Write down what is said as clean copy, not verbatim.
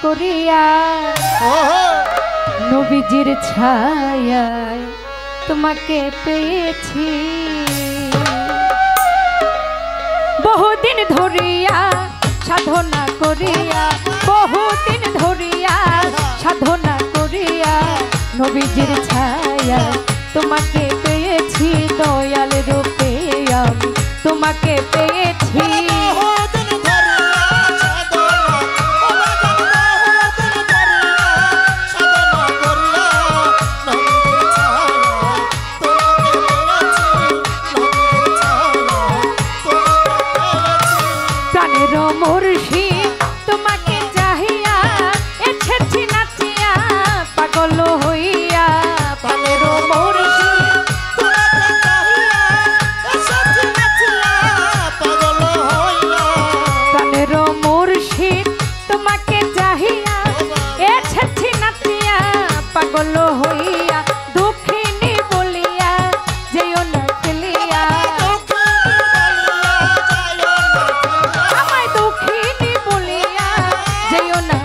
করিয়া নবীজির ছায়ায় তোমাকে পেয়েছি বহুদিন ধরিয়া সাধনা করিয়া বহুদিন ধরিয়া সাধনা করিয়া নবীজির ছায়ায় তোমাকে পেয়েছি দয়াল রূপে আমি তোমাকে পেয়েছি মুর্শিদ তোমাকে চাহিয়া এসেছি নাচিয়া পাগল হইয়া প্রাণের মুর্শিদ তোমাকে চাহিয়া এসেছি নাচিয়া পাগল হইয়া প্রাণের মুর্শিদ তোমাকে চাহিয়া এসেছি নাচিয়া পাগল হইয়া দুঃখিনী বলিয়া যেও না ফেলিয়া আমায় দুঃখিনী বলিয়া যেও না